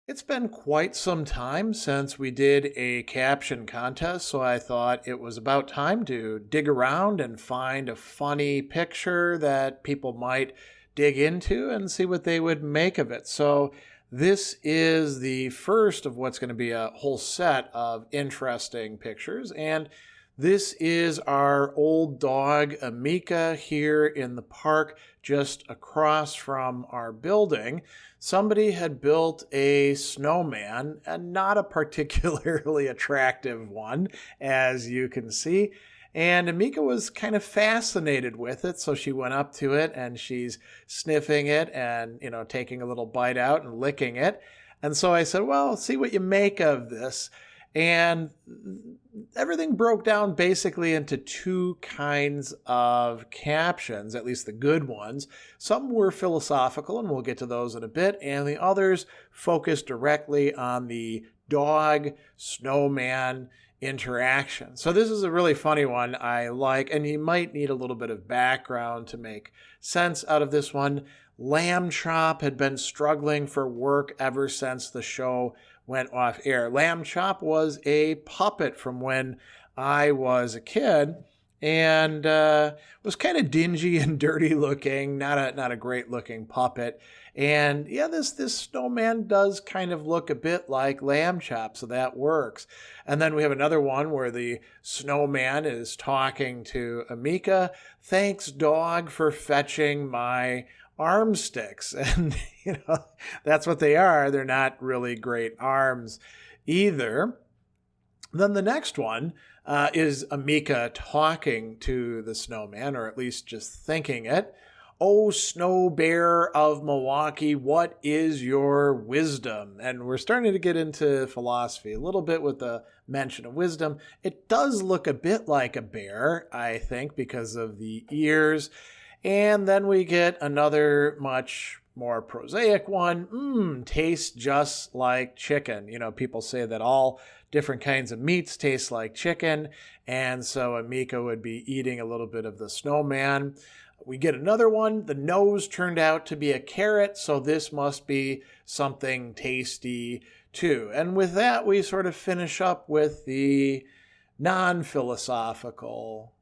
It's been quite some time since we did a caption contest, so I thought it was about time to dig around and find a funny picture that people might dig into and see what they would make of it. So, this is the first of what's going to be a whole set of interesting pictures, and this is our old dog Amica here in the park just across from our building. Somebody had built a snowman, and not a particularly attractive one, as you can see. And Amika was kind of fascinated with it, so she went up to it and she's sniffing it and, taking a little bite out and licking it. And so I said, well, see what you make of this. And everything broke down basically into two kinds of captions, at least the good ones. Some were philosophical, and we'll get to those in a bit, and the others focused directly on the dog snowman interaction. So this is a really funny one I like, and you might need a little bit of background to make sense out of this one. Lamb Chop had been struggling for work ever since the show went off air. Lamb Chop was a puppet from when I was a kid, and was kind of dingy and dirty looking, not a great looking puppet. And yeah, this snowman does kind of look a bit like Lamb Chop, so that works. And then we have another one where the snowman is talking to Amica. Thanks, dog, for fetching my arm sticks. And that's what they are. They're not really great arms either. Then the next one is Amica talking to the snowman, or at least just thinking it. Oh, snow bear of Milwaukee, what is your wisdom? And we're starting to get into philosophy a little bit with the mention of wisdom. It does look a bit like a bear, I think, because of the ears. And then we get another much more prosaic one. Tastes just like chicken. People say that all different kinds of meats taste like chicken. And so Amica would be eating a little bit of the snowman. We get another one. The nose turned out to be a carrot, so this must be something tasty too. And with that, we sort of finish up with the non-philosophical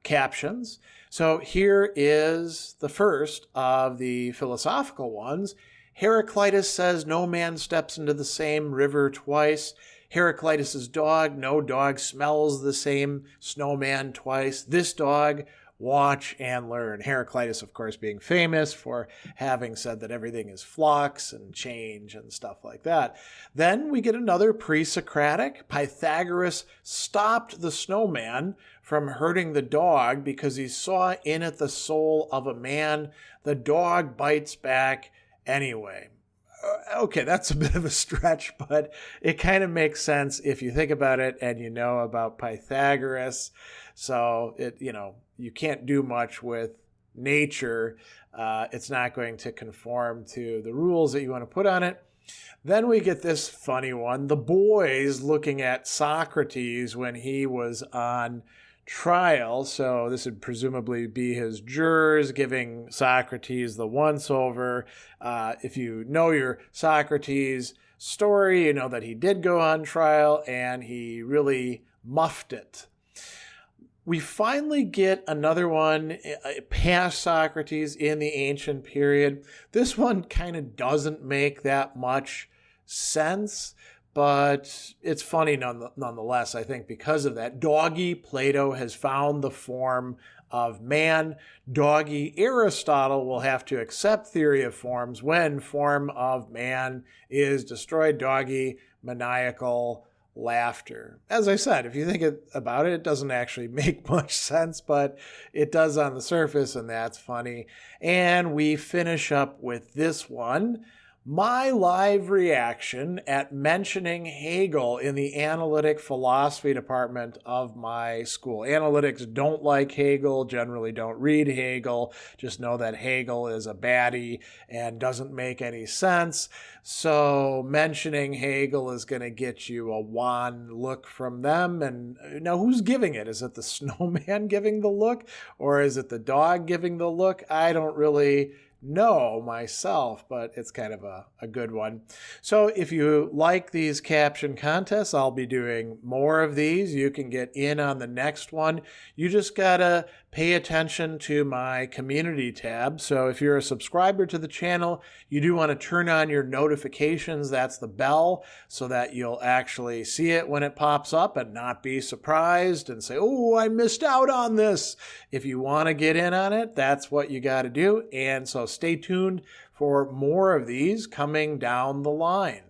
captions. So here is the first of the philosophical ones. Heraclitus says no man steps into the same river twice. Heraclitus's dog, no dog smells the same snowman twice. This dog, watch and learn. Heraclitus, of course, being famous for having said that everything is flux and change and stuff like that. Then we get another pre-Socratic. Pythagoras stopped the snowman from hurting the dog because he saw in it the soul of a man. The dog bites back anyway. Okay, that's a bit of a stretch, but it kind of makes sense if you think about it and you know about Pythagoras. So you can't do much with nature. It's not going to conform to the rules that you want to put on it. Then we get this funny one. The boys looking at Socrates when he was on trial. So this would presumably be his jurors giving Socrates the once-over. If you know your Socrates story, you know that he did go on trial and he really muffed it. We finally get another one past Socrates in the ancient period. This one kind of doesn't make that much sense, but it's funny nonetheless, I think, because of that. Doggy, Plato has found the form of man. Doggy, Aristotle will have to accept theory of forms when form of man is destroyed. Doggy, maniacal laughter. As I said, if you think about it, it doesn't actually make much sense, but it does on the surface, and that's funny. And we finish up with this one. My live reaction at mentioning Hegel in the analytic philosophy department of my school. Analytics don't like Hegel, generally don't read Hegel, just know that Hegel is a baddie and doesn't make any sense. So mentioning Hegel is going to get you a wan look from them. And now who's giving it? Is it the snowman giving the look, or is it the dog giving the look? I don't really know myself, but it's kind of a good one. So if you like these caption contests, I'll be doing more of these. You can get in on the next one. You just gotta pay attention to my community tab. So if you're a subscriber to the channel, you do want to turn on your notifications. That's the bell, so that you'll actually see it when it pops up and not be surprised and say, oh, I missed out on this. If you want to get in on it, that's what you got to do. And so stay tuned for more of these coming down the line.